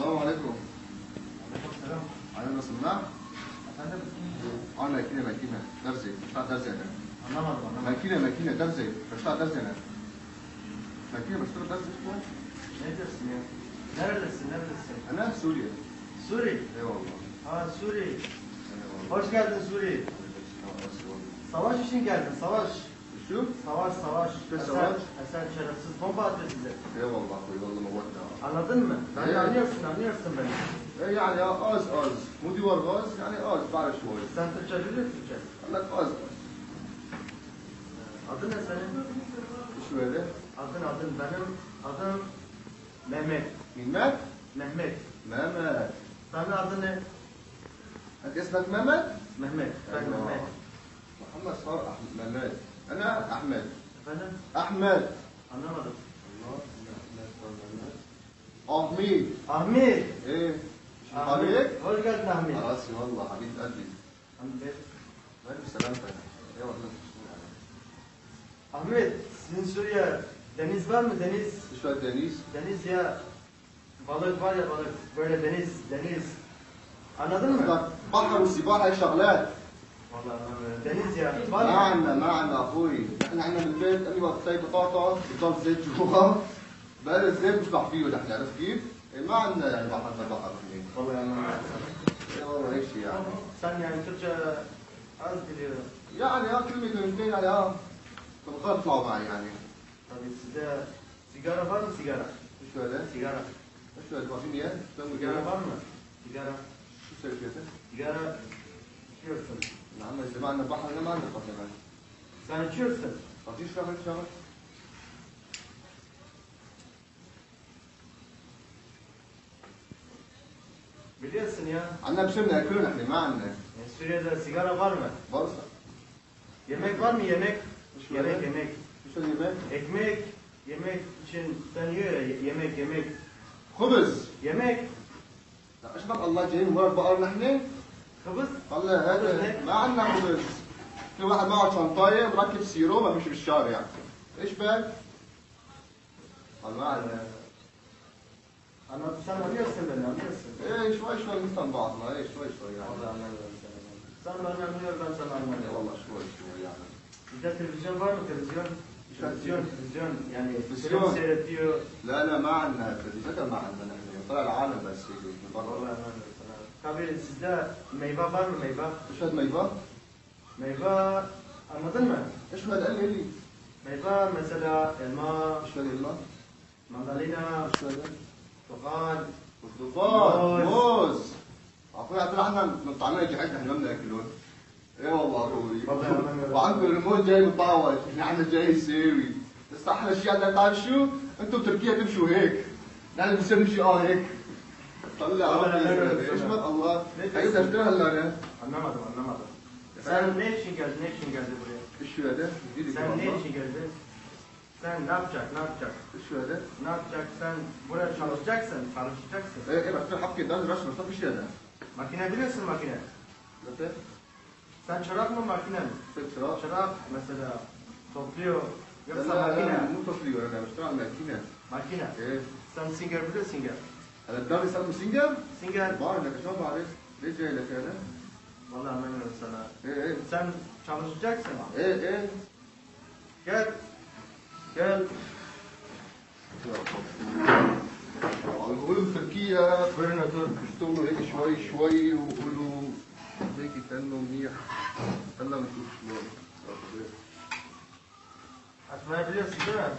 السلام عليكم. عليكم السلام. علينا سماع؟ Efendim? ماكينة درزي بشتغل درزي أنا. Anlamadım. ماكينة درزي بشتغل درزي أنا. ماكينة بشتغل درزي شوي. Ne diyorsun ya? Neredesin? أنا في سوريا. Suri. إي والله. Ha Suri. إي والله. Hoş geldin Suri. Savaş için geldin, savaş. شو؟ Savaş. Ne savaş? Eser şerefsiz bomba atıyor size. إي والله أخوي والله موتنا. Anladın mı? Evet. Anlıyorsun beni. إي يعني أز مو ديوار غاز يعني أز بعرف شوي. Sen Türkçe biliyorsun Türkçe. قال لك أز. Adın ne senin? شو هذا؟ Adın benim. Adım Mehmet. مين مات؟ Mehmet. مامت. Senin adın ne? أنت اسمك مامت؟ Mehmet. Ben أيوة. Mehmet. محمد صار أحمد مامت. أنا أحمد. Efendim? أحمد. Anlamadım. أحمد. Ahmet. إيه. شو حالك؟ Hoş geldin Ahmet. راسي والله حبيب قلبي. Ahmet. ألف سلامتك. يا والله. Ahmet, sizin Suriye deniz var mı? Deniz. شو دنيس؟ Deniz ya. Balık var ya balık. Böyle deniz. Anladın mı? قصدك بحر وسباحة هي شغلات. Vallahi anlamıyorum. Deniz ya. Var ما mı? عنا أخوي، نحن عنا بالبيت أمي وقت تسوي بطاطا بضل زيت جوا، بقى الزيت بشبح فيه نحن عرفت كيف؟ إيه ما عنا يعني بحر هناك. Vallahi anlamıyorum. إيه والله هيك شيء يعني. Sen yani Türkçe az biliyorum. يعني كلمة كلمتين يعني طبخات يطلعوا معي يعني. Tabii size sigara var mı sigara? شو هذا؟ Sigara. شو هذا؟ تعطيني إياه؟ شو Sigara var mı? Sigara. شو تسوي فيها؟ Sigara içiyorsun. نعم إذا ما عندنا بحر ما عندنا بحر كمان. Sen içiyorsun. تعطيني شغل. Biliyorsun ya. عندنا بشرنا ياكلون نحن ما عندنا. Suriye'de sigara var mı? برصة. Yemek var mı yemek? شو هذا؟ Yemek. شو اليمين؟ Yemek için sen yiyor ya yemek. خبز. Yemek. لا ايش بك الله جايين من ورا البقر نحن؟ Kıbrıs. والله هذا ما عندنا خبز. في واحد معه شنطايه مركب سيرو ما بيمشي بالشارع. ايش بك؟ قال ما عندنا. Sen anlıyorsun beni anlıyorsun. ايه شوي نفهم بعضنا ايه شوي يعني. Vallahi anlıyorum seni. Sen beni anlıyor ben sana إيه anlıyorum. والله شوي يعني. Bizde televizyon var mı televizyon? Televizyon yani Televizyon. film seyrediyor. لا ما عندنا تلفزيون ما عندنا نحن طلع العالم بس هيك من Vallahi برا. anlıyorum sana. Tabii sizde meyve var mı meyve? ايش هذا ميفا؟ Meyve anladın mı? ايش هذا قال لي؟ Meyve mesela elma, ايش هذا يلا؟ mandalina, ايش هذا؟ برتقال. برتقال موز. اخوي عبد عنا من طعميه جحد نحن ما بناكلهم. ايه والله اخوي. وعندكم الريموت جاي مطاوع، نحن عندنا جاي يساوي. بس احلى شيء عندنا تعرف شو؟ انتم بتركيا تمشوا هيك. نحن بنصير نمشي هيك. طلع ايش بك الله؟ هي بدي اشتري هلا انا. Anlamadım. Sen ne için geldin buraya? ايش شو هذا؟ جديد Sen ne için geldin? Sen ne yapacak? ايش شو هذا؟ Ne yapacak? Sen buraya çalışacaksın. ايه بس حبكي دان رش بس ايش هذا؟ Makine biliyorsun makine. متى؟ Sen çırak mı makine mi? فترة. Çırak mesela topluyor. لا Yoksa لا makine. لا مو تصلي انا بشتغل ماكينه. Makine. ايه Sen singer biliyorsun singer. هذا الدار يسمى سنجر؟ Singer. بعرف لك شو بعرف؟ ليش جاي لك هذا؟ Vallahi anlamıyorum sana. ايه Sen çalışacaksın. ايه Gel. يقولوا بتركيا Buyurun otur. يشتغلوا هيك شوي ويقولوا هيك كانه منيح. هلا بنشوف شلون. Açmayı biliyorsun değil mi?